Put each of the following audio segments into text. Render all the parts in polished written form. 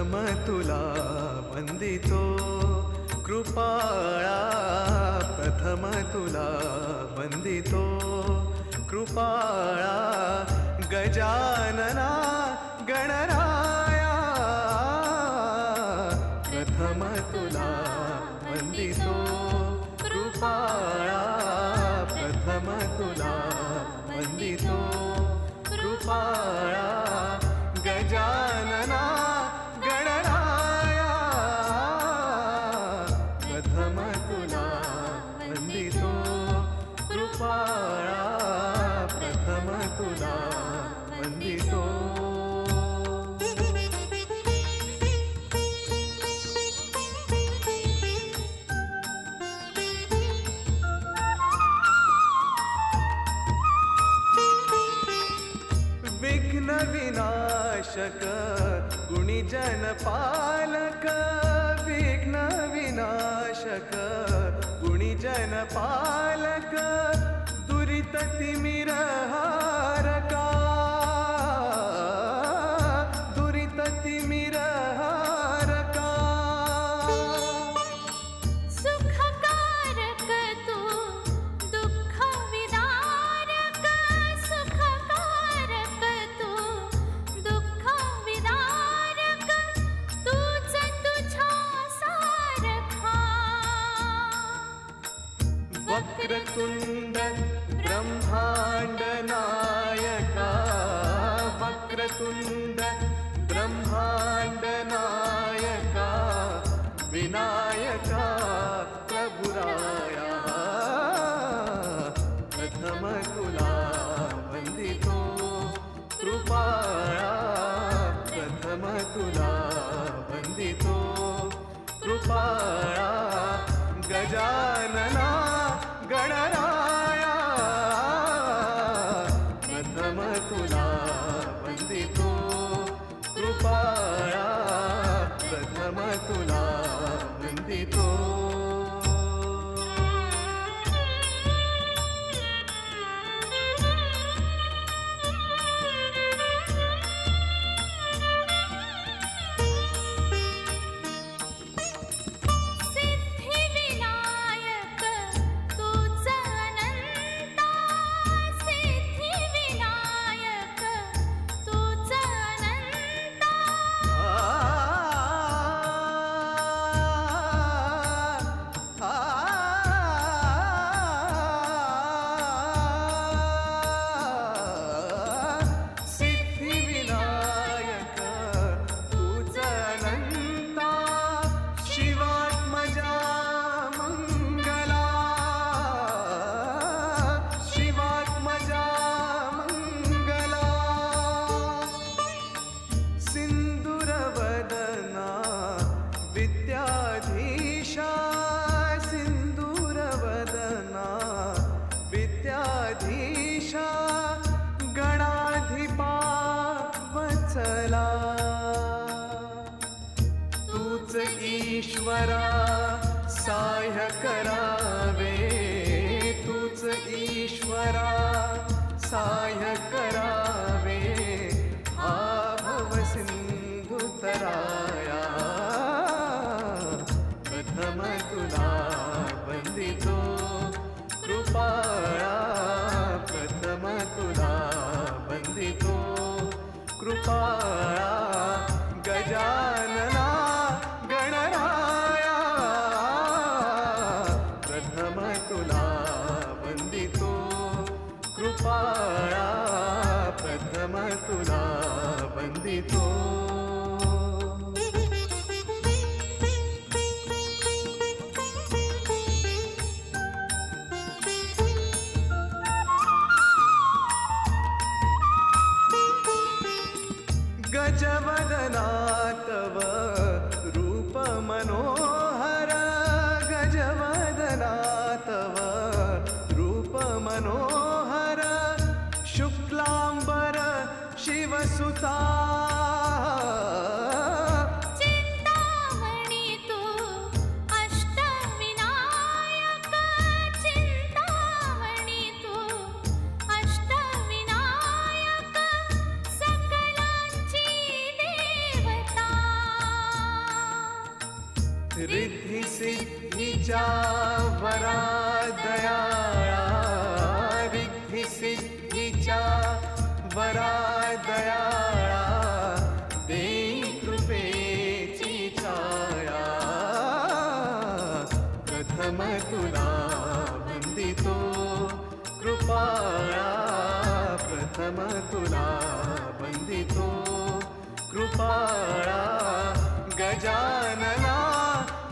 प्रथम तुला वंदितो कृपाळा, प्रथम तुला वंदितो कृपाळा, गजानना गणराया, प्रथम तुला वंदितो कृपाळा, प्रथम तुला वंदितो कृपाळा, गजानना गणराया, प्रथम तुला वंदितो कृपाळा, प्रथम तुला वंदितो. विघ्न विनाशक गुणीजन पालक, विघ्न विनाशक गुणीजन पालक, दुरित तिमिरहारका, दुरित तिमिरहारका, सुखकारक तू दुःख विदारक, सुखकारक तू दुःख विदारक, तूच तुझ्या सारखा. वक्रतुंड ब्रह्मांड नायका, वक्रतुंड ब्रह्मांड नायका, विनायका प्रभुराया, प्रथम तुला वंदितो कृपाळा, प्रथम तुला वंदितो कृपाळा, गजानना गणराया, प्रथम तुला वंदितो कृपाळा, प्रथम तुला वंदितो. सिद्धिविनायक तूच अनंता, सिद्धिविनायक तूच अनंता. सिद्धिविनायक तूच अनंता, शिवात्मजा मंगला, शिवात्मजा मंगला, सिंदूरवदना विद्याधीशा, सिंदूरवदना विद्याधीशा, गणाधिपा वत्सला, तूच ईश्वरा सहाय्य करावे, तूच ईश्वरा सहाय्य करावे, आभव सिंधुतराया, प्रथम तुला वंदितो कृपाळा, प्रथम तुला वंदितो कृपाळा, गजानना गणराया, प्रथम तुला वंदितो कृपाळा, प्रथम तुला वंदितो. गजवदना तव रूप मनोहर, गजवदना तव रूप मनोहर, शुक्लांबर शिवसुता, चिंतामणी तू अष्टविनायक, चिंतामणी तू अष्टविनायक, सकलांची देवता. सिद्धीच्या वरादयाळा रिद्धी सिद्धीच्या वरादयाळा देई कृपेची छाया प्रथम तुला वंदितो कृपाळा प्रथम तुला वंदितो कृपाळा गजानना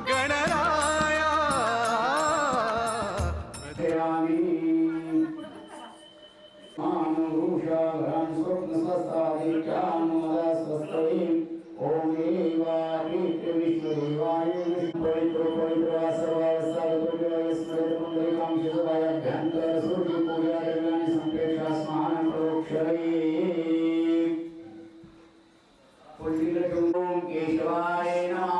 गणराया केशवाय नमः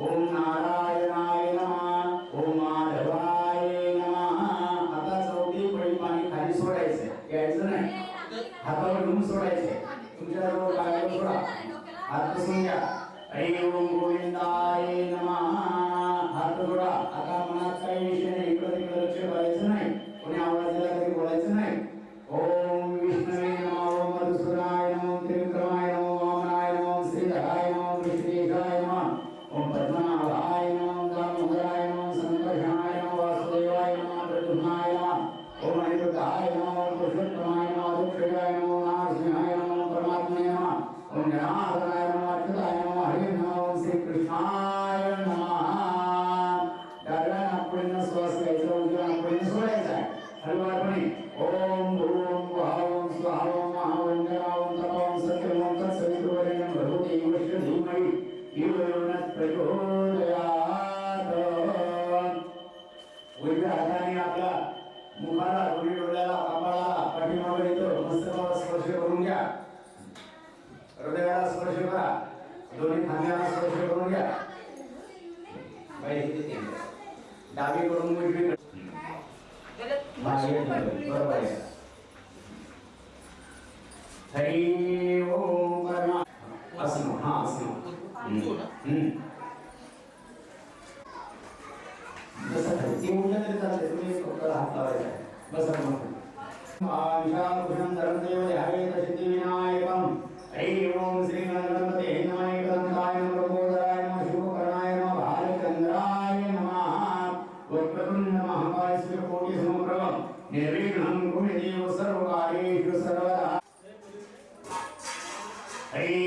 ओम नारायणाय नमः ओम माधवाय नमः आता चौथी पळी पाणी खाली सोडायचं घ्यायचं नाही हातावर घेऊन सोडायचे तुमच्या जवळ पायावर सोडा हात पुसून घ्या हरी ओम गोविंदाय नमः हात जोडा आता मनात काही विषय नाही इकडे तिकडे लक्ष करायचं नाही कोणी आवाज दिला तरी बोलायचं नाही ओम विष्णवे नमः ओम मधुसूदनाय नमः ओम त्रिविक्रमाय नमः ओम वामनाय नमः ओम श्रीधराय नमः ओम ऋषिकेशाय नमः ओम पद्मनाभाय नमः ओम दामोदराय नमः ओम संकर्षणाय नमः वासुदेवाय नमः प्रद्युम्नाय नमः ओम अनिरुद्धाय नमः ओम पुरुषोत्तमाय नमः अधोक्षजाय नमः ओम नारसिंहाय नमः ओम परमात्मने नमः ओम जनार्दनाय नमः अच्युताय नमः हरे नमः ओम श्रीकृष्णाय नमः डाव्या नागपुडीनं श्वास घ्यायचा उजव्या नागपुडीनं सोडायचा आहे हलवारपणे ओम भूम भुवः ओम स्वः ओम महः ओम जरा ओम तप ओम सत्यम ओम तत्सवितुर्वरेण्यं भर्गो देवस्य धीमहि धियो यो नः प्रचोदयात् उजव्या हाताने आपल्या मुखाला दोन्ही डोळ्याला कपाळाला पाठीमागे इथं मस्तकाला स्पर्श करून घ्या हृदयाला स्पर्श करा दोन्ही खांद्याला स्पर्श करून घ्या बाई इथे डावीकडून उजवीकडे बरोबर आहे हरी ओम परमा असं हा असं बसा ती उठलं तरी चालते तुम्ही फक्त हात लावायचा बसा मग आशाभूषण धर्मदेव ध्यायेत सिद्धिविनायकं हरि ओम श्री गणपते नमः एकदंताय नमः प्रबोधाय नमः शुभकरणाय नमः भालचंद्राय नमः वक्रतुंड महाकाय सूर्यकोटि समप्रभ निर्विघ्नं कुरु देव सर्वकार्येषु सर्वदा हरि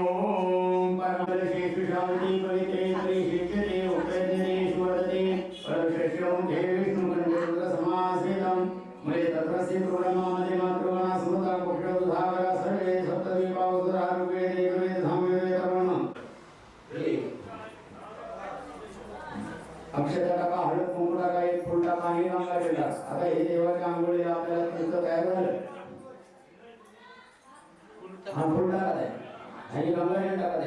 ओम परमश्रेष्ठ शांति पवित्रे त्रिशिष्यते उपदेशेषु वर्तते परमश्रेष्ठं जय विष्णु गणपति समासेतं मये तत्रस्य प्रणमामि मातृगणा सुमता पुष्पदुधावरा सर्वे सप्तदीपावसुरारूपे देवे धामे कर्मणः अक्षता टाका हळद कुंकू टाका एक फुल टाका आणि गंगा जल आता हे देवाच्या आंघोळीला आपल्याला तीर्थ तयार झालं हा फुल टाका आहे आणि गंगा जल टाका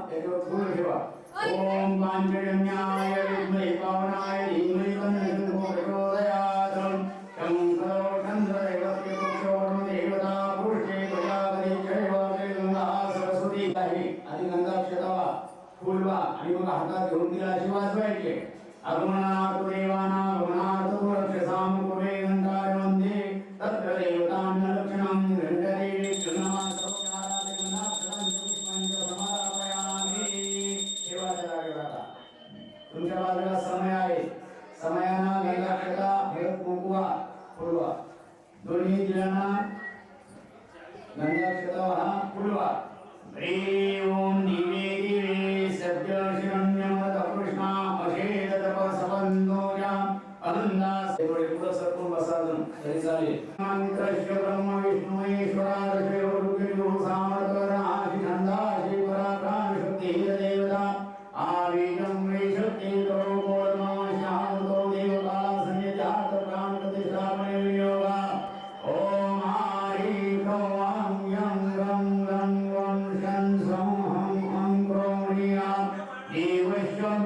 त्याच्यावर फुल ठेवा ओम पांचजन्याय विद्महे पावनाय धीमहि तन्नो प्रचोदयात् शंकरो चंद्रदेवस्य पुरुषोर्म देवता पुरुषे प्रजापति चैव गंगा सरस्वती आहे आधी गंगा क्षतावा फुलवा आणि मग हातात घेऊन तिला अशी वाजवायची अगमनात् देवानां गमनात् रक्षसां कुर्वे गंगाय वंदे तत्र देवतां लक्षणं घण्टदेवी कृणमा सर्वचारादि गंगाक्षरां पुष्पांच समारापयामि देवाच्या जागेवर आता तुमच्या बाजूला समय आहे समयानं गंगाक्षता हळद कुंकवा फुलवा दोन्ही दिलांना गंगाक्षता हा फुलवा हरि ओम दिवे दिवे सत्य शिरण्यमत कृष्णा अशेद तपसवंदोजा अनंदास थोडे पुढे सरकून बसा अजून तरी चालेल मंत्रश्य ब्रह्म विष्णु ईश्वरार्षे रुद्रगुरु सामर्थ्य आदि छंदाशी पराक्रम शक्ती देवता आविजं मे शक्ती करो बोलमा शांतो देवकाला संयतात् प्राण प्रतिष्ठापने वियोगा ओम हरि ओम यं गं गं वं शन सं हं हं क्रोम ह्रीं देवश्वं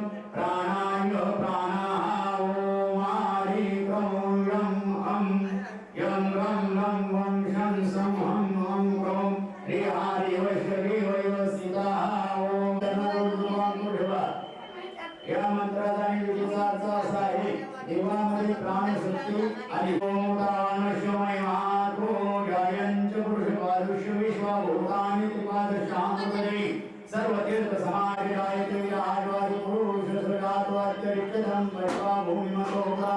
सर्व तीर्थ समाज आदिवासी पुरुष सृगात्वात्यरिक्तधम वैश्वा भूमिमतोगा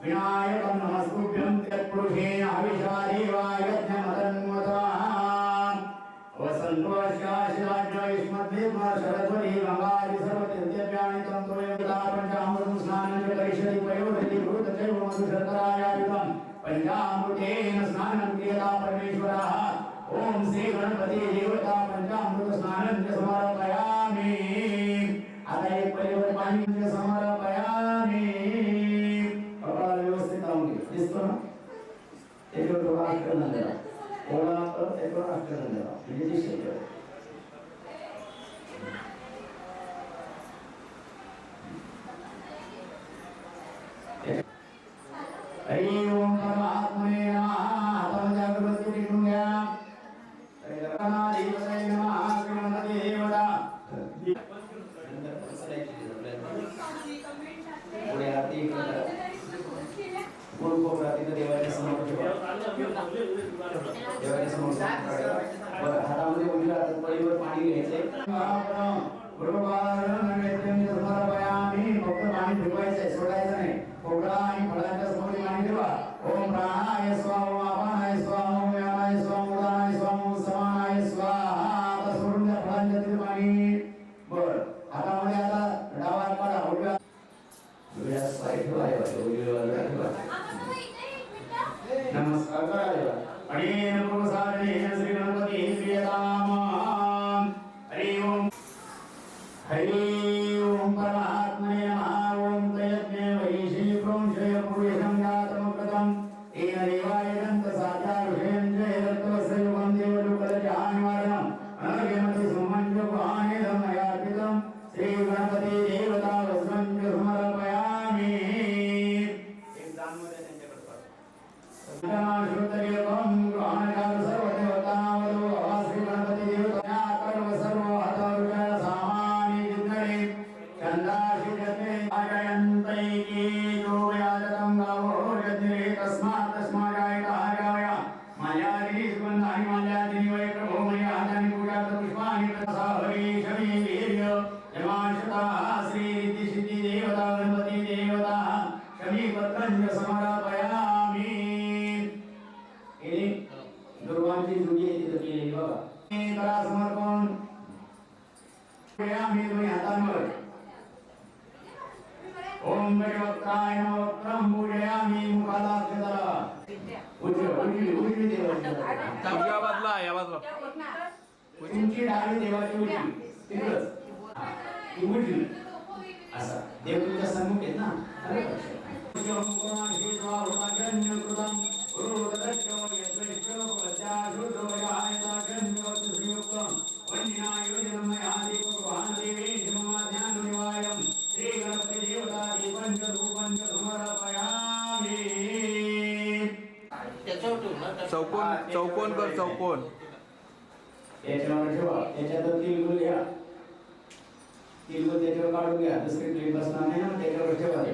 विनायकं नमस्तुभ्यं तत्पुरुषेण हविषादेवा यज्ञमतन्वतः वसन्तोष्याशिराज्ययुष्मद्भिर्मा शरद्वरी गङ्गादि सर्वतीर्थव्यानि तं त्वयं पञ्चामृतं स्नानं च करिष्यति पयोधि भूतचैव मधुशर्करायायुतं पञ्चामृतेन स्नानं क्रियता परमेश्वरः ओम श्री गणपति देवता पंचामृत स्नानं च समर्पयामि आता एक परिवार पाणी समर्पयामि कपड़ा व्यवस्थित लावून घे दिसतो ना त्याच्यावर थोडा अष्टक नंदरा ओळा कर त्याच्यावर अष्टक नंदरा म्हणजे दिसेल हरि ओम परमात्मने नमः आता जागृती टिकून घ्या देवाच्या समोर हातामध्ये उजव्या हातात पळीवर पाणी घ्यायचंय फक्त पाणी ठेवायचंय सोडायचं नाही खोबरा आणि फळांच्या समोर पाणी ठेवा ओम प्राणाय स्वाहा ओम अपानाय स्वाहा ओम व्यानाय स्वाहा ओम उदानाय स्वाहा ओम समानाय स्वाहा आता सोडून द्या फळांच्या तिथे पाणी बर हातामध्ये आता डावा हात काढा उजव्या साईड ठेवायला उजव्या ठेवा नमस्कार करायला आणि नमो साधने श्री गणपती प्रियताम हरि ओम परमात्मने नमः ओम तयज्ञे वैशी प्रोंशय पुरुषं जातं कृतं तेन देवाय दन्त साचा विषयं जय दत्तवस्य वन्दे वडुकलजानिवारणं अनर्घ्यमति सुमञ्च पुराणे धर्मयार्पितं श्री गणपती देवता वस्त्रं च समर्पयामि एक्झाममध्ये त्यांच्याकडे शुद्धदेवं ग्रहणकाल सर्वदेवतावलो श्री गणपती देवता कर्म सर्व हतवृषय सामानि जिज्ञरे चंदाशि जते अजयन्तैकी जो व्याजतं गावो यज्ञे तस्मात् तस्माजायताय माल्यादिनी सुगन्धानि माल्यादिनी वै प्रभो मयादानि पूजात पुष्पाणि प्रसाहरि शमी वीर्य यमाशता श्री रिद्धि सिद्धि देवता गणपति देवता शमी पत्रं च समर्पयामि दुर्वांची जुडी तिथे केलेली बघा करा समर्पण आम्ही दोन्ही हातांवर ओम गणपताय नमः वक्त्रं पूजयामि मुखाला अक्षतला उजवी देवाची या बाजूला तुमची डावी देवाची उजवी तिथंच ती उजवी असा देव तुमच्या सन्मुख आहेत ना चौकोन कर चौकोन याच्यावर ठेवा त्याच्यात तिळगुळ घ्या तिळगुळ त्याच्यावर काढून घ्या दुसरी प्लेट बसणार नाही ना त्याच्यावर ठेवा ते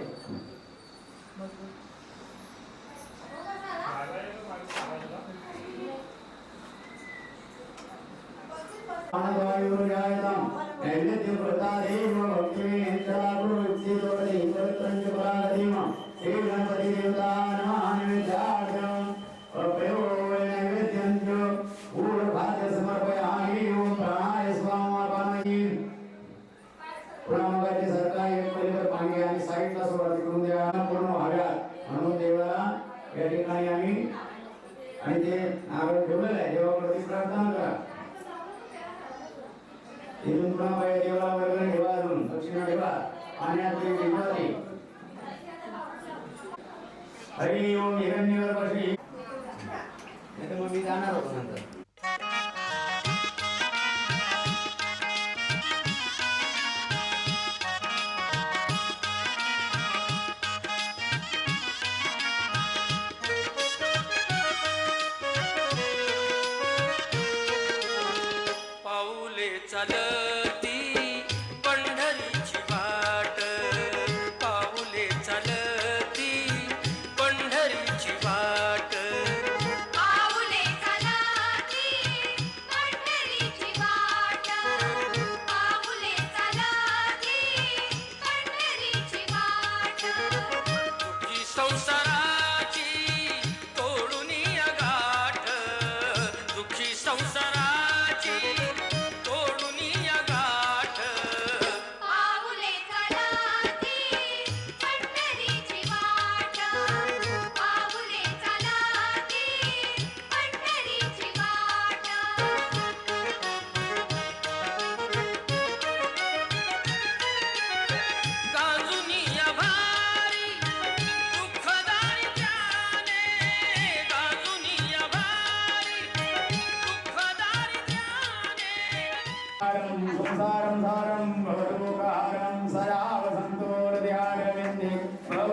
श्री गणपती देवता नमः समर्पयामि ओम प्राणाय स्वाहा पुरामगाची सरकार एक परिवार पाणी आणि साईडला सुरुवात करून द्या पूर्ण व्हाव्यात म्हणून देवाला या ठिकाणी आम्ही आणि ते नारळ ठेवलेलं आहे देवाकडे प्रार्थना करा इथून पुन्हा देवाला वर्गणी ठेवा अजून दक्षिणा ठेवा पाण्यात ठेवा हरि ओम हिरण्यगर्भश्री नाही तर मग मी जाणार होतो नंतर पाऊले चालती पंढरीची वाट पाऊले चालती पंढरीची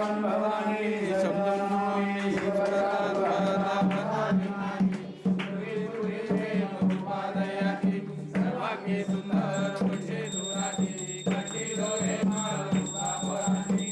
भगवान भवानी शब्दनामी शिवपदात् भगवतापदानि उपादयाति सर्वांगी सुंदर पुरुषे दुराती कंठीलो हे मारुतापराणी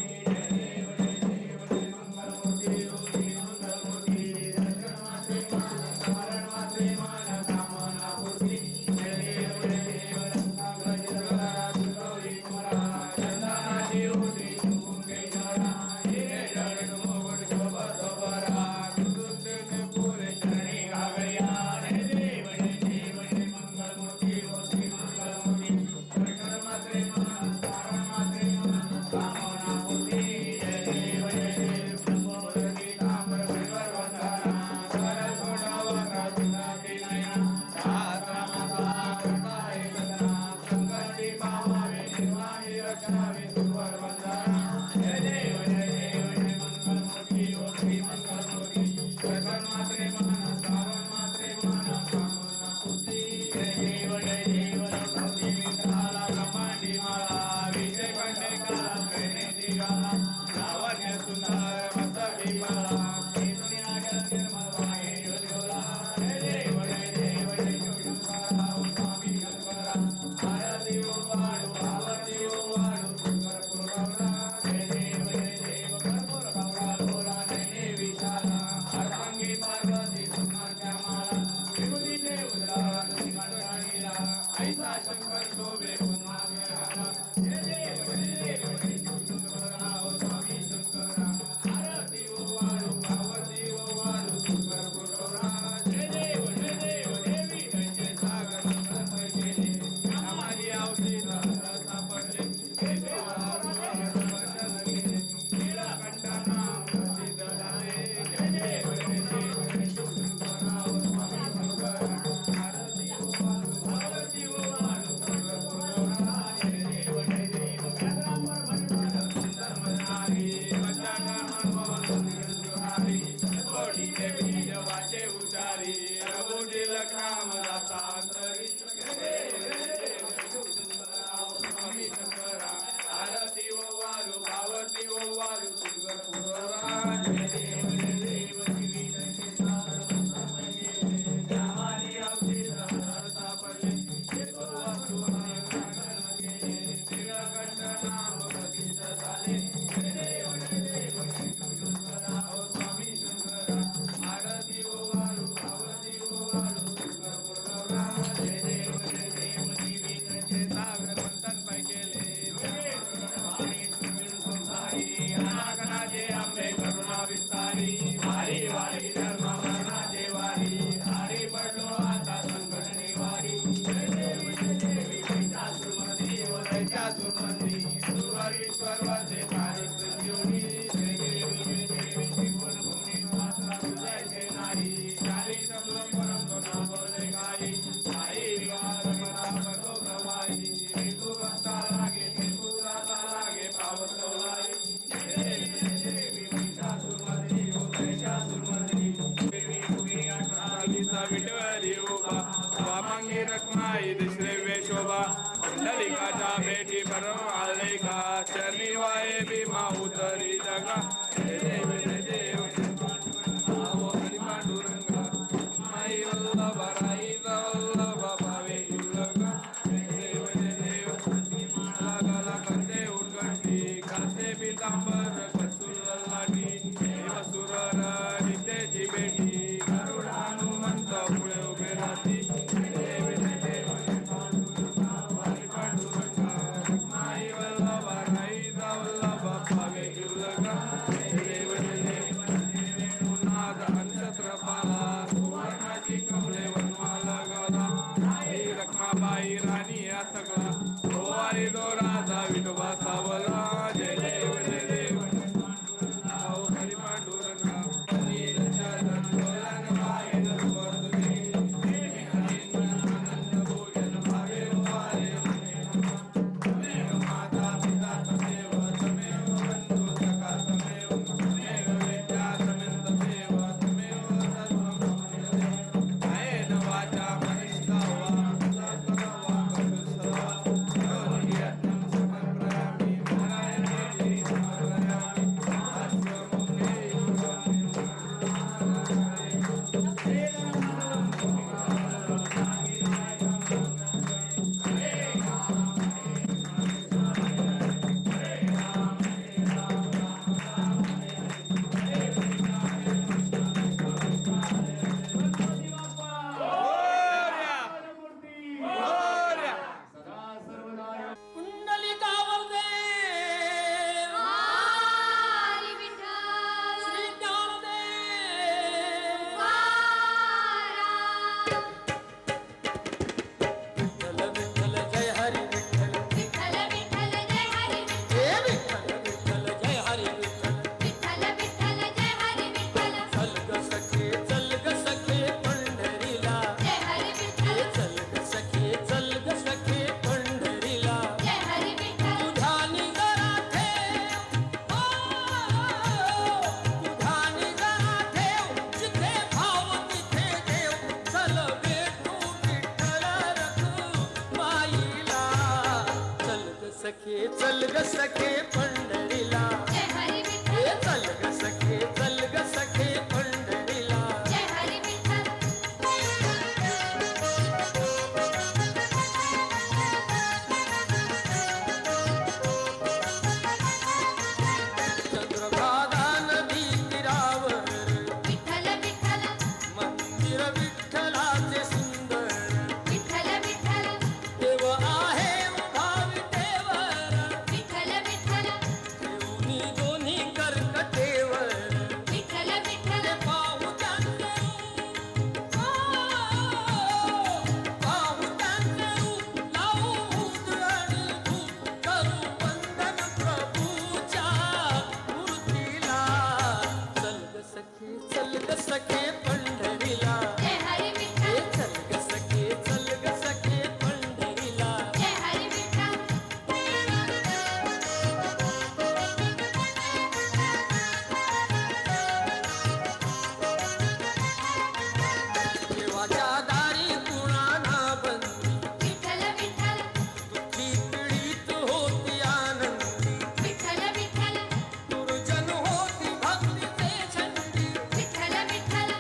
ललिकाच्या भेटी भरून आले का चरणी वाये भीमा उतरी जगा जय देव जय देव नाव हरी पांडुरंगा माई वल्लभ राई वल्लभ भावे युलगा जय देव गला कंदे उद्गंठी कासे पितांबर कसूल लाटी देव सुरर नित्याची भेटी गरुड हनुमंत पुढे उभे राहती बाई राणी या सगळा गोवारी दो राजा विठोबा सावला जय देव जय देव नाव हरी पांडुरंगा आनंद भोजन भावे वारे माता पिता तमेव तमेव बंधु सखा तमेव तमेव विद्या तमेव तमेव सर्वं ग सखे पंढरीला जय हरी विठ्ठल चल ग सखे पंढरीला जय हरी विठ्ठल चंद्रभागा नदी तीरावर विठ्ठल विठ्ठल मंदिर विठ्ठलाचे सुंदर विठ्ठल विठ्ठल देव आहे उभा विटेवर विठ्ठल विठ्ठल ठेवूनी दोन्ही कर्कटेवर विठ्ठल विठ्ठल ते पाहू त्यांचे रूप लावू उधळणी धूप करू वंदन प्रभूच्या मूर्तीला चल ग सखे पंढरीला जय हरी विठ्ठल चल ग सखे पंढरीला जय हरी विठ्ठल देवाच्या दारी कुणाला बंदी विठ्ठल विठ्ठल तुझी पीडित होती आनंदी विठ्ठल विठ्ठल दुर्जन होती भक्तीचे झंडी विठ्ठल विठ्ठल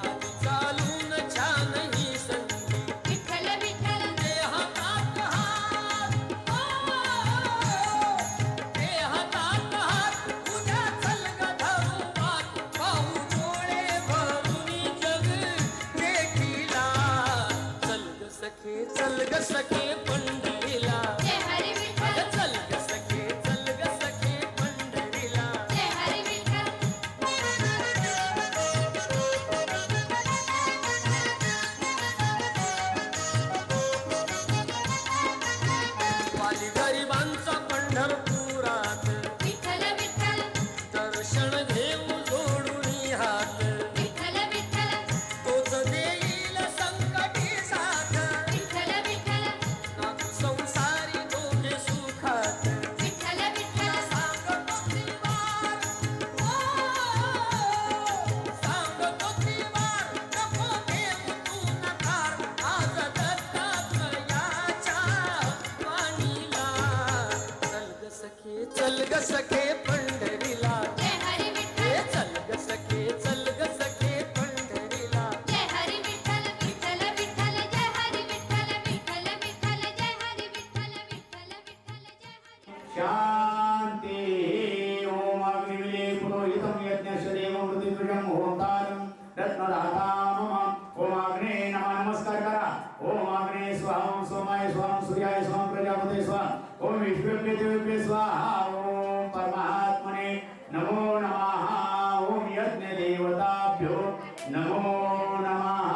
आधी चालून छान ही संधी विठ्ठल विठ्ठल ते हातात हात उद्या चल ग धरू वाट पाहू डोळे भरूनी जग देखीला चल ग सखे पंढरीला जय हरी विठ्ठल चल ग सखे पंढरीला जय हरी विठ्ठल वाली गरिबांचा पंढरपुरात विठ्ठल विठ्ठल दर्शन घेऊ जोडून हात विठ्ठल विठ्ठल तोच देईल संकटी साथ विठ्ठल विठ्ठल नाथ संसारी दोघे सुखात विठ्ठल विठ्ठल सांगतो ती वार नको घेऊ तू नकार आज दत्तात्रयाच्या वाणीला चल ग सखे पंढरीला जय हरी विठ्ठल चल ग सखे पंढरीला जय हरी विठ्ठल विठ्ठल विठ्ठल जय हरी विठ्ठल विठ्ठल विठ्ठल जय हरी विठ्ठल विठ्ठल विठ्ठल जय हरी शांती ओम अग्निविले पुरोहितं यज्ञस्य देवमृत्युजं होतारं रत्नदातां मम ओम अग्ने नमः नमस्कार करा ओम अग्ने स्वाहा ओम सोमाय स्वाहा ओम सूर्याय स्वाहा ओम प्रजापते स्वाहा ओम विश्वेभ्य देवेभ्य स्वाहा ओम परमात्मने नमो नमः ओम यज्ञ देवताभ्यो नमो नमः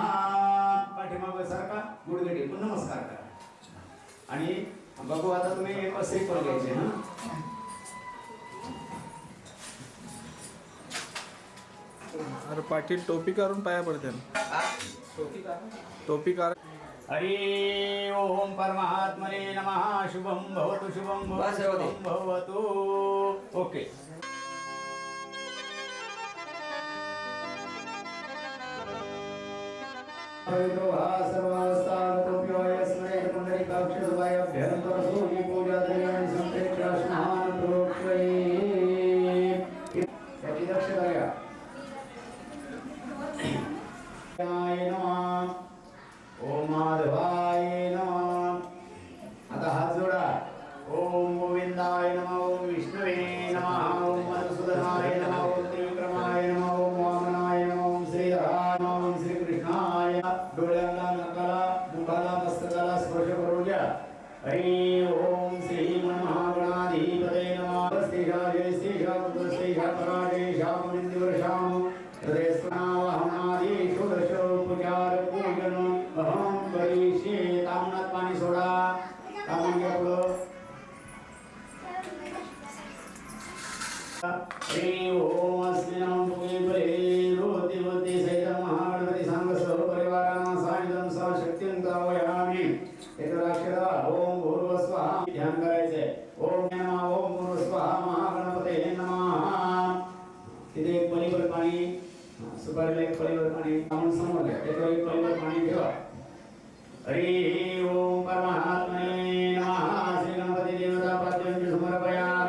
पाठीमागे सरका गुडघे टेकून नमस्कार करा आणि बघू आता तुम्ही असे पण घ्यायचे ना अरे पाटील टोपी काढून पाया पडते टोपी काढ हरि ओम परमात्मने नमः शुभम भवतु शुभम भवतु शुभम भवतु ओके पवित्रो हा सर्वावस्थागतोऽप्यो यस्मै पुण्डरीकाक्षसुभाय अभ्यन्तरं सूर्य पूजा द्रव्याणि संप्रेक्ष्य स्नानं प्रोक्षये याची दक्षता घ्या नमः ओम माधवाय नमः आता हात जोडा ओम गोविंदाय नमः ओम विष्णुवे नमः ओम मधुसूदनाय नमः ओम त्रिविक्रमाय नमः ओम वामनाय नमः ओम श्रीधराय नमः ओम श्रीकृष्णाय डोळ्यांना नकाला मुखाला मस्तकाला स्पर्श करू द्या हरि ओम श्री महागणाधिपते नमः स्तेजा जय स्तेजा स्तेजा पराजय शामनिंदिवर्षाम हृदयस्नावाहनादि षोडशोपचार पूजन अहम करिष्ये तामनात पाणी सोडा तामन घ्या पुढं हरि ओम अस्मिन् पुगे परे रोति वति सहित महागणपति संघ सह परिवाराणां सायुधं शक्तिं दावयामि एकराक्षरा ओम भूर्भुवस्वः ध्यान करायचंय ओम नमः ओम भूर्भुवस्वः महागणपते नमः तिथे एक पलीवर पाणी सुपारीला एक पलीवर पाणी आपण समोर घ्या त्याच्यावर एक पलीवर पाणी ठेवा हरि ओम परमात्मने नमः श्री गणपती देवता पाद्यं समर्पयामि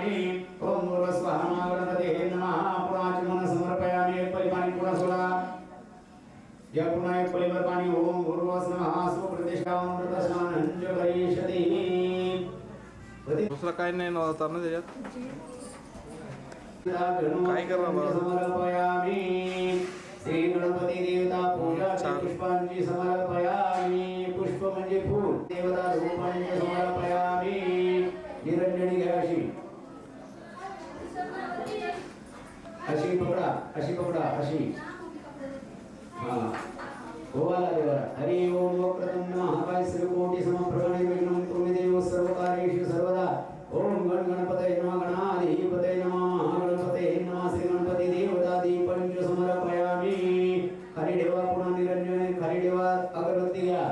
दुसरा काय नाही नव्हता ना त्याच्यात काय करा बा? समर्पयामी श्री गणपती देवता पूजा पुष्पांची समर्पयामी पुष्प म्हणजे फूल देवता धूपांची समर्पयामी निरंजनी घ्या अशी पकडा अशी हा गोवाला देवा हरि ओम वक्रतुंड महाकाय श्रीकोटी समप्रभणे विघ्नं कुरु देव सर्वकार्येषु सर्वदा ओम गण गणपतये नमः गणाधिपतये नमः महागणपतये नमः श्री गणपती देवता दीपंच समर्पयामी खाली देवा पुन्हा निरंजन खाली देवा अगरबत्ती घ्या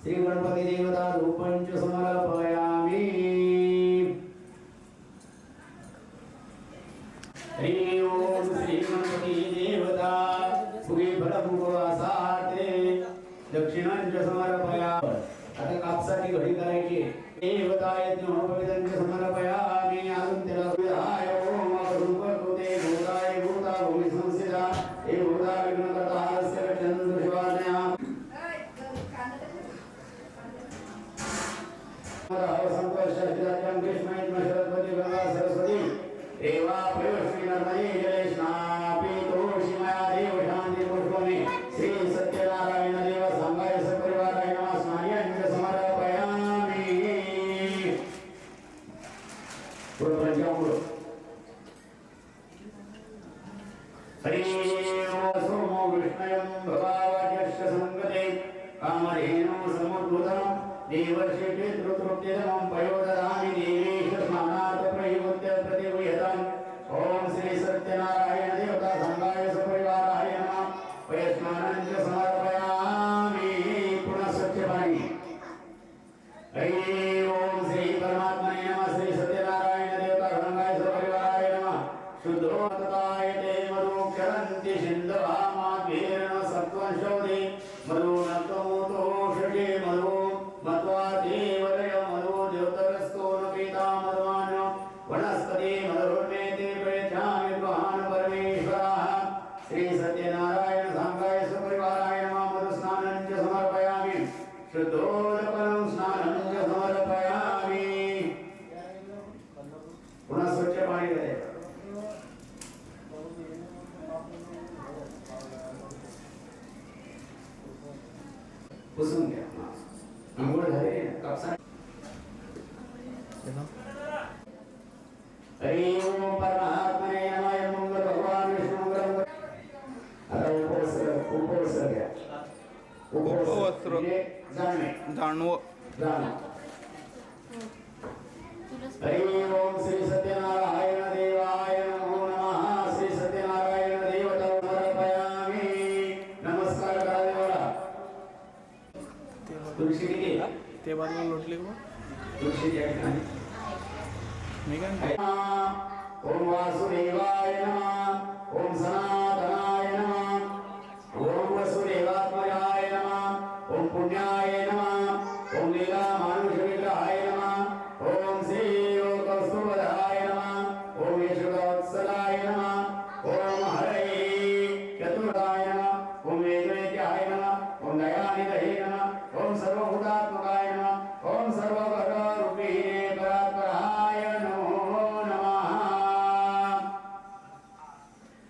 श्री गणपती देवता धूपंच समर्पयामी हरि ओम श्री गणपती देवता पुरी फलभुवासाते दक्षिणांच समर्पया आता कापसाची घडी करायची देवता यज्ञोपविधांच समर्पयामी अजून त्याला विधाय ओम रूपकृते भूताय भूता भूमी संस्थिता हे भूता विघ्नकर्ता हस्य चंद्र शिवाज्ञा सरस्वती देवा प्रयोश्री नर्मदे जले स्नापी तोषी मया देव शांति पुष्पमे श्री सत्यनारायण देव संगाय सपरिवाराय नमः स्नायंच समर्पयामि पुरपंचामृत हरि ओम सोमो विष्णयं भवावजस्य संगते कामधेनु समुद्भूतं देवर्षि पितृतृप्तिदमं पयोददामि देवेश स्नानात् प्रयुक्त प्रतिगृह्यताम् ओम श्री सत्यनारायण देवता संगाय सपरिवाराय नमः पयस्नानं च समर्पयामि पुनः स्वच्छ पाणी हरि ओम श्री परमात्मने नमः श्री सत्यनारायण देवता संगाय सपरिवाराय नमः शुद्धोदतायते मधुक्षरन्ति सिन्धवामाद्वीर्न सत्त्वंशोदे मधुनक्तमोतो षडे मधु मत्वा देवरय मधु देवतरस्तो न पीता मधुवान् वनस्पति मधुर्मेति प्रयच्छामि गृहान् परमेश्वरः श्री सत्यनारायण सांगाय सपरिवाराय नमः मधुस्नानं च समर्पयामि शुद्धोदकं स्नानं च समर्पयामि पुनः स्वच्छ पाणी दे पुसून घ्या अंघोळ झाले कापसा हरि ओम परमात्मने नमः मंगल भगवान विष्णु मंगल आता उपवास घ्या उपवस्त्र. म्हणजे जाणव हरि ओम श्री सत्यनारायण देवाय नमो नमः श्री सत्यनारायण देवता समर्पयामि नमस्कार करा देवाला तुळशी किती ते बाजूला लोटले का तुळशी घ्या मी काय ओम वासुदेवाय नमः ओम सनातनाय नमः ओम वसुदेवात्मजाय नमः ओम पुण्याय नमः ओम लीला मानुष विग्रहाय नमः ओम श्री कौस्तुभधाय नमः ओम यशोदावत्सलाय नमः ओम हरे चतुर्धाय नमः ओम वेदवेद्याय नमः ओम दयानिधये नमः ओम सर्वभूतात्मकाय नमः ओम सर्वभगरूपिणे परात्पराय नमो नमः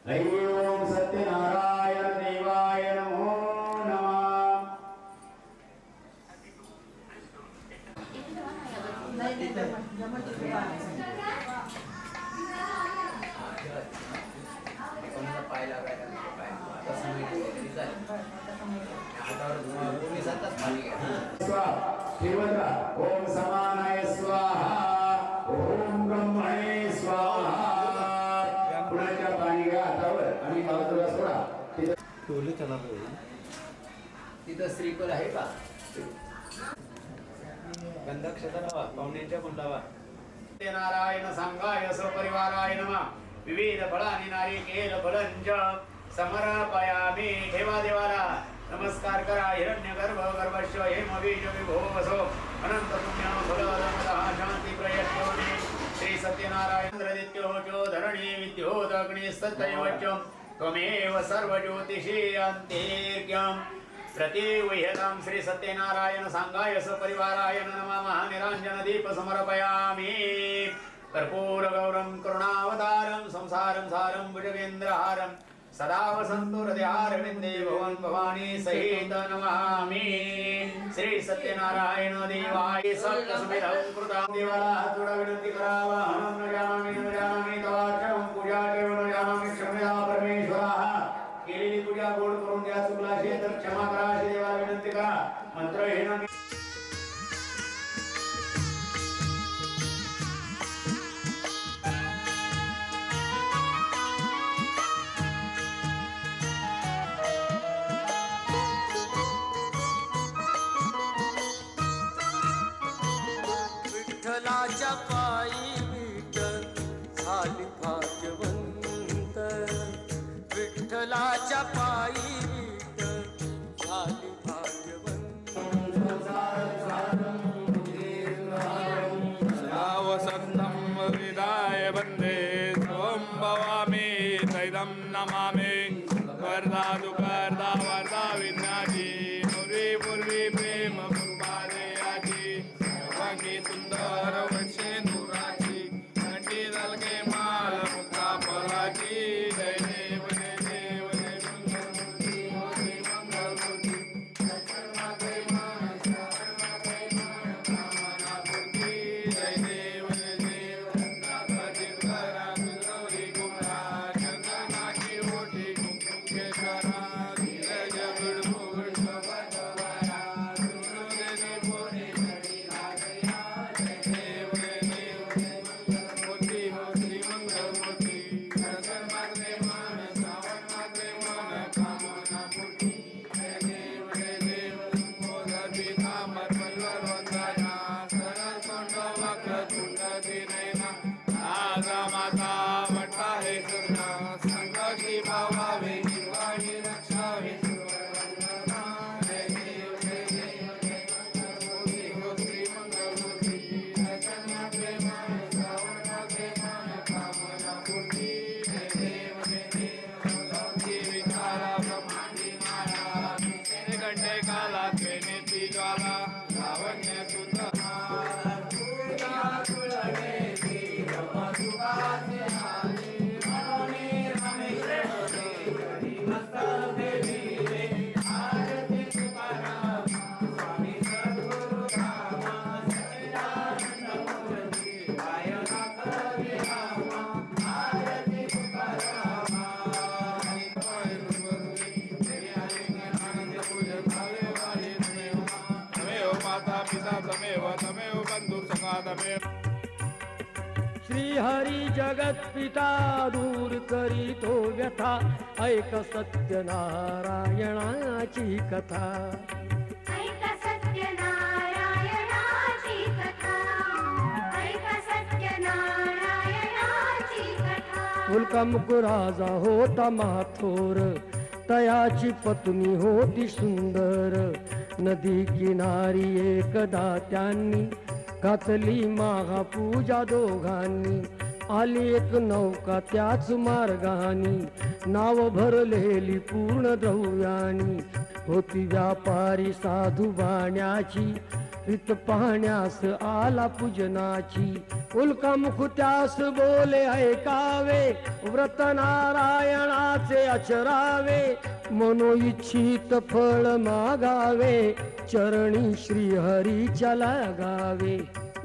हरि ओम सत्यनारायण देवाय नमो नमः स्वाहा ओम समानाय स्वाहा ओम ब्रह्मणे स्वाहा पुण्याच्या पाणी घ्या हातावर आणि बाजूला सोडा ठेवले त्याला तिथं श्रीफळ आहे का गंधक्षता लावा पाहुण्यांच्या पण लावा नारायण सांगाय सपरिवाराय नमः विविध फळानि नारिकेल फलंच समर्पयामि ठेवा देवाला नमस्कार करा हिरण्यगर्भ गर्भस्य हेमबीज विभो वसो अनंत पुण्य फलदमदः शांती प्रयच्छोदि श्री सत्यनारायण इंद्रदित्योचो धरणी विद्योदग्नि सत्यवच त्वमेव सर्वज्योतिषी अंतेर्क्यं प्रतिविह्यतां श्री सत्यनारायण सांगाय सपरिवाराय नमः निरांजन दीप समर्पयामि कर्पूर गौरम करुणावतारम संसारम सारम भुजगेन्द्रहारम सदा वसंतो हृदयारविंदे भवन भवानी सहित नमामि श्री सत्यनारायण देवाय सप्तसुविधं कृतं देवाला थोडा विनंती करावा हम न जानामि तवाचरं पूजा केवळ न जानामि क्षम्या परमेश्वराः केलेली पूजा गोड करून द्या चुकला असेल तर क्षमा करा अशी देवाला विनंती करा मंत्रहीन विठ्ठलाच्या पायी विठ्ठल झाली भाग्यवंत विठ्ठलाच्या पायी विठ्ठल झाली भाग्यवंत सदा वसन्तं विदाय वन्दे त्वं भवामि तैदं नमामि वरदा दुःखदा वरदा विज्ञाची पूर्वी प्रेम कृपादयाची सर्वांगी सुंदर वक्षे नुराची कंठी दलके माल मुक्ता फलाची जय देव जय देव जय मंगलमूर्ती जय देव जय देव गौरी कुमारा चंदनाची ओठी कुमकुम केशरा धीरज बिडबुड सबदवारा सुरदेवी पोरी घडी लागया जय देव जय देव जय मंगलमूर्ती श्री मंगलमूर्ती गगन मात्रे मान श्रावण मात्रे मन कामना पूर्ती जय देव मोदर पीतांबर पल्लव वंदना सरळ तोंड वक्र तुंड दिनयना राजा माता वटा हे कृष्ण संकटी भावावे निर्वाणी रक्षावे सुरवंदना जय देव जय मंगलमूर्ती हो श्री मंगलमूर्ती गगन मात्रे मान श्रावण मात्रे मन कामना पूर्ती जय देव लौकी विचारा ब्रह्मांडी मारा घंटे काला त्वेनेती ज्वाला लावण्य सुंदर तमेव माता पिता तमेव बंधु सखा तमेव श्री हरी जगत पिता दूर करीतो व्यथा ऐक सत्यनारायणाची कथा ऐक सत्यनारायणाची कथा ऐक सत्यनारायणाची कथा मुलका मुकुराजा होता माथोर तयाची पत्नी होती सुंदर नदी किनारी एकदा त्यांनी घातली महापूजा दोघांनी आली एक नौका त्याच मार्गानी नाव भरलेली पूर्ण द्रव्यानी होती व्यापारी साधू बाण्याची रीत पाहण्यास आला पूजनाची उल्का मुख त्यास बोले ऐकावे व्रत नारायणाचे आचरावे मनो इच्छित फळ मागावे चरणी श्री हरीच्या लागावे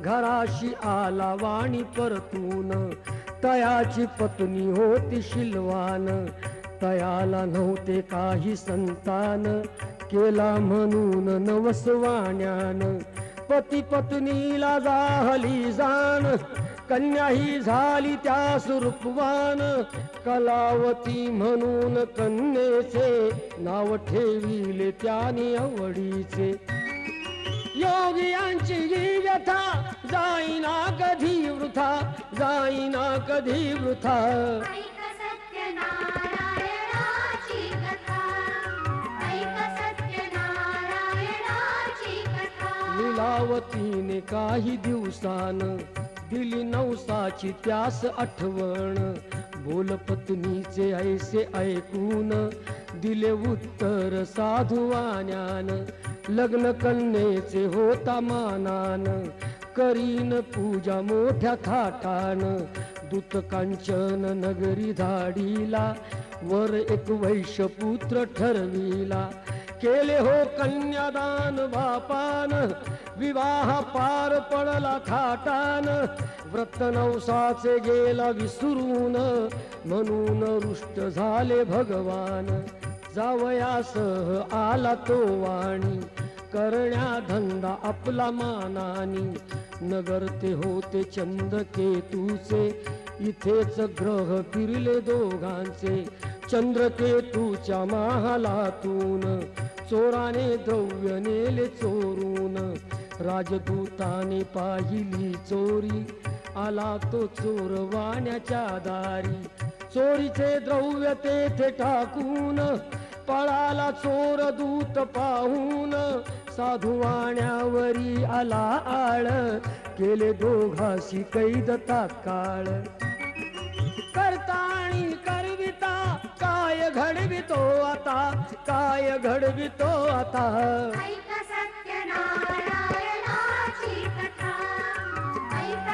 घराशी आला वाणी परतून तयाची पत्नी होती शिलवान तयाला नव्हते काही संतान केला म्हणून नवसवाण्यान पती पत्नीला जाहली जाण कन्या ही झाली त्यास रूपवान कलावती म्हणून कन्येचे नाव ठेविले त्याने आवडीचे योगियांची ही व्यथा जाईना कधी वृथा जाईना कधी वृथा ऐक सत्यनारायणाची कथा ऐक सत्यनारायणाची कथा लीलावतीने काही दिवसान दिली नवसाची त्यास आठवण बोल पत्नीचे ऐसे ऐकून दिले उत्तर साधुवाण्यान लग्न कन्येचे होता मानान करीन पूजा मोठ्या थाटान दूत कांचन नगरी धाडीला वर एक वैश्यपुत्र ठरविला केले हो कन्यादान बापान विवाह पार पडला थाटान व्रत नवसाचे गेला विसरून म्हणून रुष्ट झाले भगवान जावयासह आला तो वाणी करण्या धंदा आपला मानानी नगर ते होते चंद्रकेतूचे इथेच ग्रह फिरले दोघांचे चंद्रकेतूच्या महालातून चोराने द्रव्य नेले चोरून राजदूताने पाहिली चोरी आला तो चोर वाण्याच्या दारी चोरीचे द्रव्य तेथे टाकून पळाला चोर दूत पाहून साधुवाण्यावरी आला आळ केले दोघाशी कैद तात्काळ करताणी करविता काय घडवितो आता काय घडवितो आता ऐक सत्यनारायणाची कथा ऐक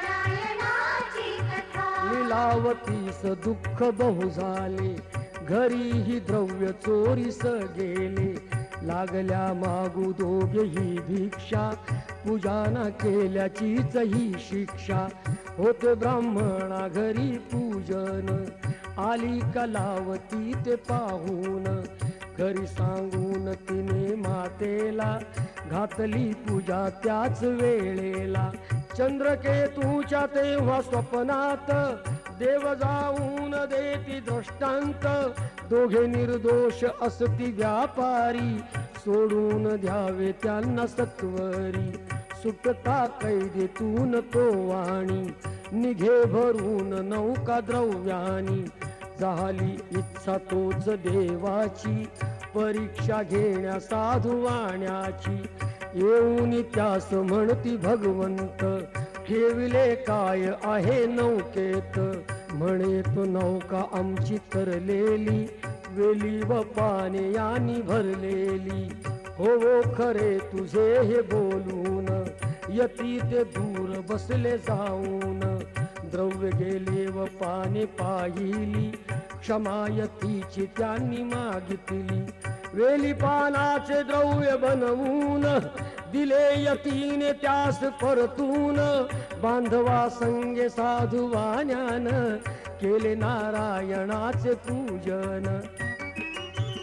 सत्यनारायणाची कथा लीलावतीस दुःख बहु झाले घरीही द्रव्य चोरीस गेले लागल्या मागू दोघेही भिक्षा पूजाना केल्याचीच ही शिक्षा होते ब्राह्मणा घरी पूजन आली कलावती ते पाहून घरी सांगून तिने मातेला घातली पूजा त्याच वेळेला चंद्रकेतूच्या तेव्हा स्वप्नात देव जाऊन देती दृष्टांत दोघे निर्दोष असती व्यापारी सोडून द्यावे त्यांना सत्वरी सुटता कैदेतून तो वाणी निघे भरून नौका द्रव्यानी झाली इच्छा तोच देवाची परीक्षा घेण्या साधुवाण्याची येऊन त्यास म्हणती भगवंत ठेविले काय आहे नौकेत म्हणे तो नौका आमची तरलेली वेली व पाने यानी भरलेली हो खरे तुझे हे बोलून यती ते दूर बसले जाऊन द्रव्य गेले व पाने पाहिली क्षमा यतीची त्यांनी मागितली वेली पानाचे द्रव्य बनवून दिले यतीने त्यास परतून बांधवा संगे साधुवाण्यान केले नारायणाचे पूजन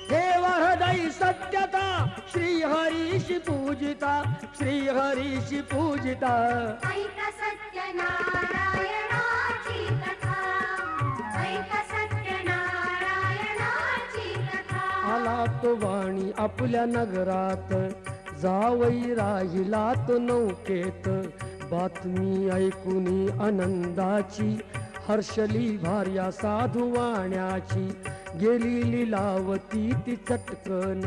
देवा हृदय सत्यता श्री हरीशी पूजिता श्री हरीशी पूजिता ऐक सत्यनारायणाची कथा ऐक सत्यनारायणाची कथा आला तो वाणी आपल्या नगरात जावई राहिला तो नौकेत बातमी ऐकुनी आनंदाची हर्षली भार्या साधुवाण्याची गेली लीलावती ती चटकन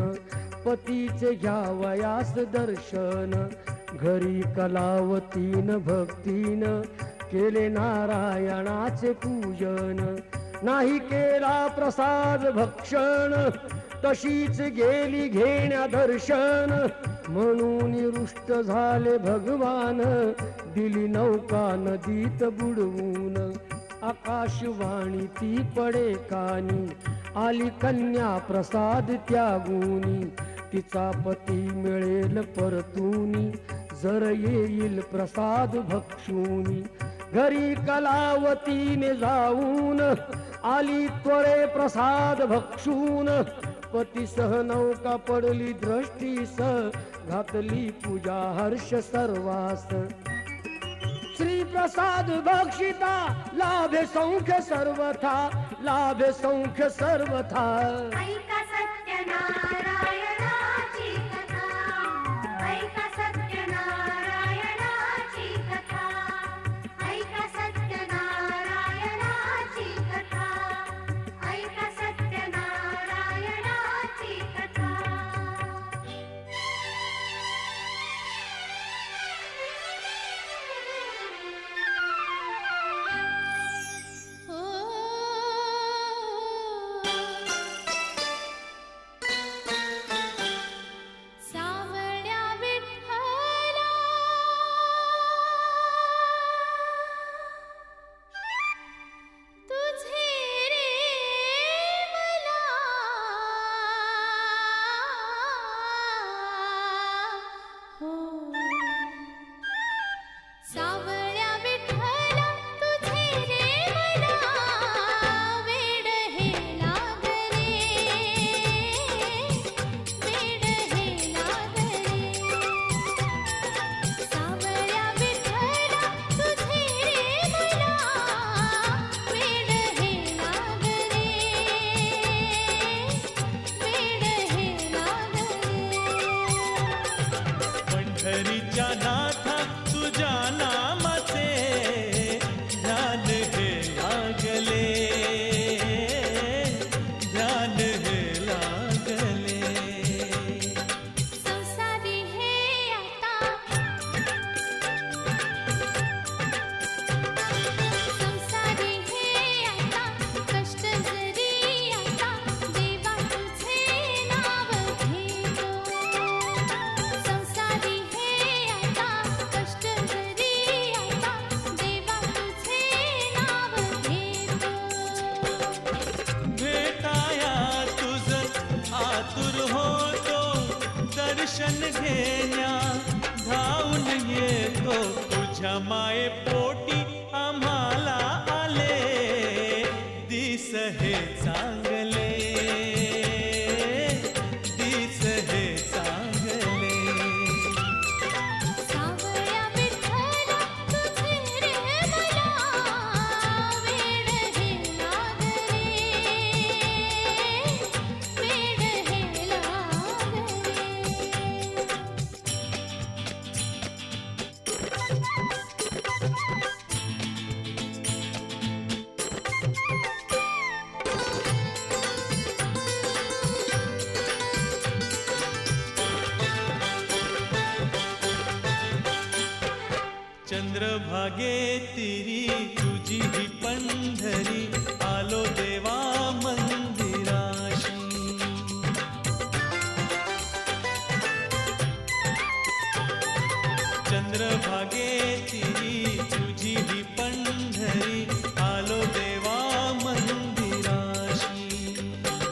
पतीचे घ्यावयास दर्शन घरी कलावतीन भक्तीन केले नारायणाचे पूजन नाही केला प्रसाद भक्षण तशीच गेली घेण्या दर्शन म्हणून रुष्ट झाले भगवान दिली नौका नदीत बुडवून आकाशवाणी ती पडे कानी आली कन्या प्रसाद त्यागुनी तिचा पती मिळेल परतूनी जर येईल प्रसाद भक्षुनी घरी कलावतीने जाऊन आली त्वरे प्रसाद भक्षून पतीसह नौका पडली दृष्टीस घातली पूजा हर्ष सर्वास श्री प्रसाद भक्षिता लाभे सौख्य सर्वथा लाभे सौख्य सर्वथा ऐक सत्यनारायणाची कथा ऐक सत्यनारायणाची कथा ऐक सत्यनारायणाची कथा ऐक सत्यनारायणाची कथा ओ पंढरीच्या नाथा तुझ्या नामाचे ध्यान हे लागले, ध्यान हे लागले. संसारी हे आता संसारी हे आता कष्ट जरी आता देवा तुझे नाव घेतो. संसारी हे आता कष्ट जरी आता देवा तुझे नाव घेतो. भेटाया तुझ आतुर होतो, दर्शन घेण्या धावून येतो. तुझ्या माये पोटी आम्हाला आले, दिस हे चांगले, दिस हे चांगले. सावळ्या विठ्ठला तुझे रे मला वेड हे लागले, वेड हे लागले. चंद्रभागे तिरी तुझी ही पंढरी, आलो देवा मंदिराशी. चंद्रभागे तिरी तुझी ही पंढरी, आलो देवा मंदिराशी.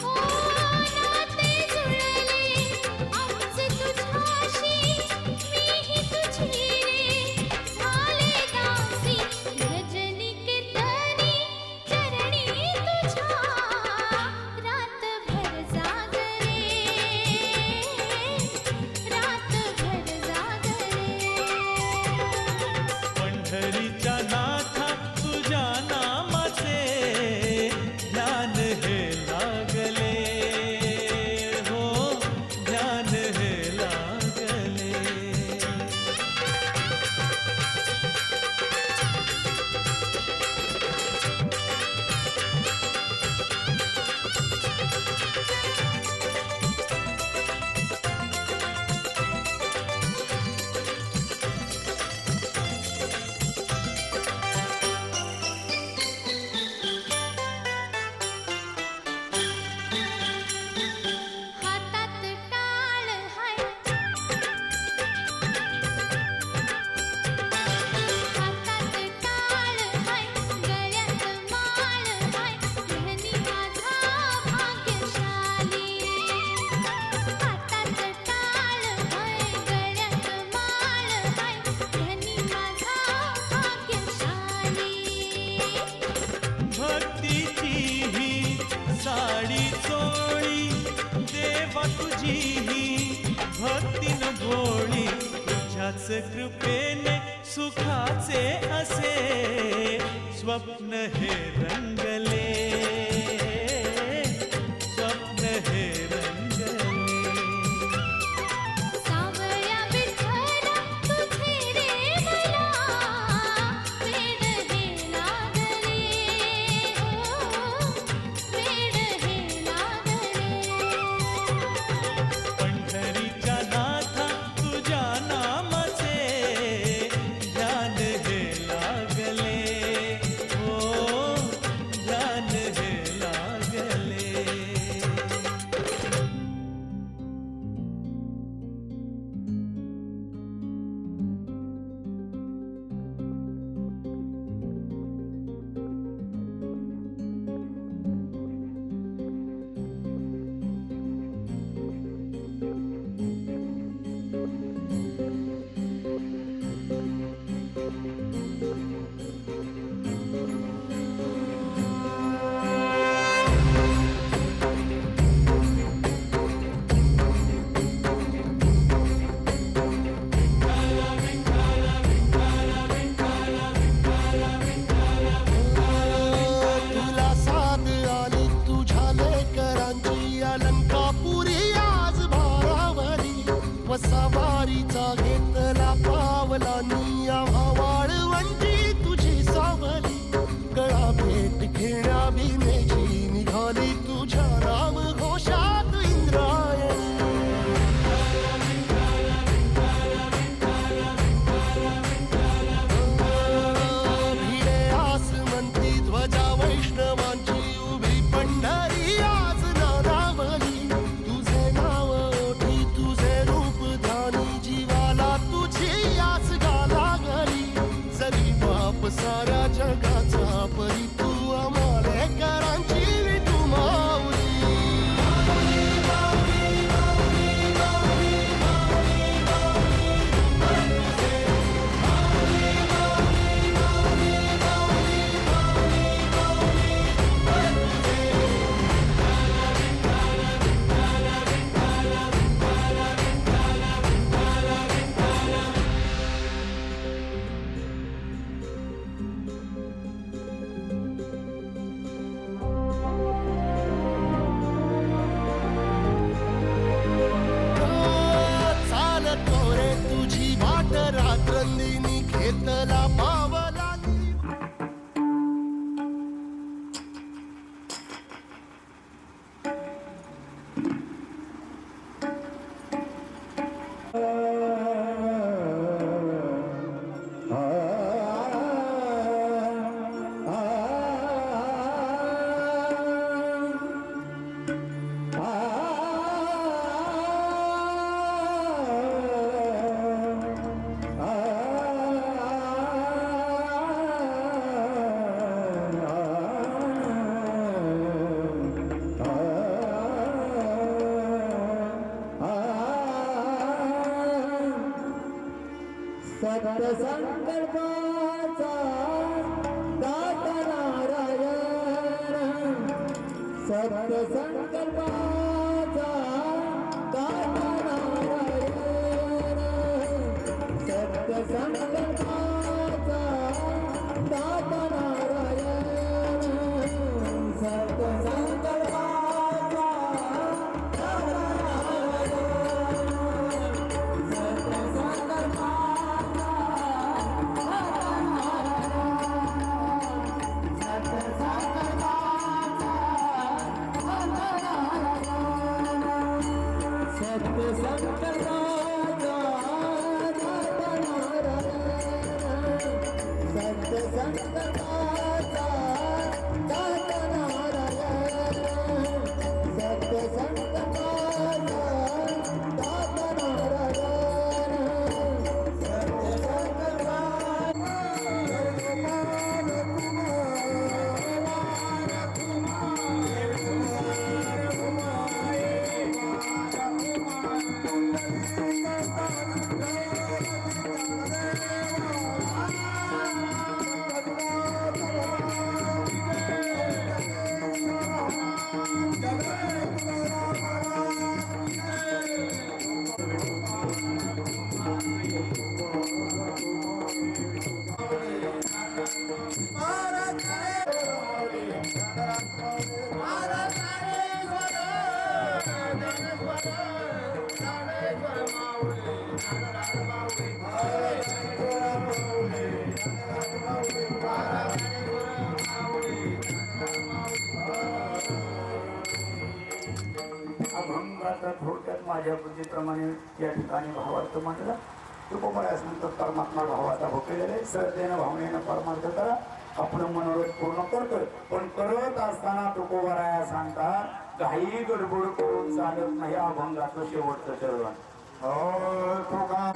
ओ नाते जुळले आमचे तुझ्याशी, मीही तुझी रे झाले दासी. भजनी कीर्तनी चरणी तुझ्या रातभर जागले, रातभर जागले. पंढरीच्या नाथा तुझ्या नामाचे ध्यान हे लागले, हो ध्यान हे लागले. हातात टाळ हाय, हातात टाळ हाय, गळ्यात माळ हाय, धनी माझा भाग्यशाली. हातात टाळ हाय, गळ्यात माळ हाय, धनी माझा भाग्यशाली. भक्तीची ही साडी चोळी, देवा तुझी ही भक्तीन भोळी. तुझ्याच कृपेने सुखाचे असे स्वप्न हे रंगले, स्वप्न हे रंगले. सावळ्या विठ्ठला तुझे रे मला वेड हे लागले, हो वेड हे लागले. पंढरीच्या नाथा तुझ्या नामाचे ध्यान हे लागले, हो ध्यान हे सत्य संकल्पाचा दाता नारायण सत्य संकल्पाचा दाता नारायण सत्य संकल्पाचा दाता नारायण सत्य संकल्पाचा दाता नारायण सत्य संकल्पाचा अभंगाचा थोडक्यात माझ्या बुद्धीप्रमाणे या ठिकाणी भावार्थ मांडला. तुकोबळ्यानंतर परमात्मा भावाचा भोगलेला आहे. श्रद्धेनं भावनेनं परमार्थ करा. आपलं मनोरथ पूर्ण करतोय, पण करत असताना तुकोबराया सांगतात घाई गडबड करून चालत नाही. अभंगाचं शेवटचं चरण तुका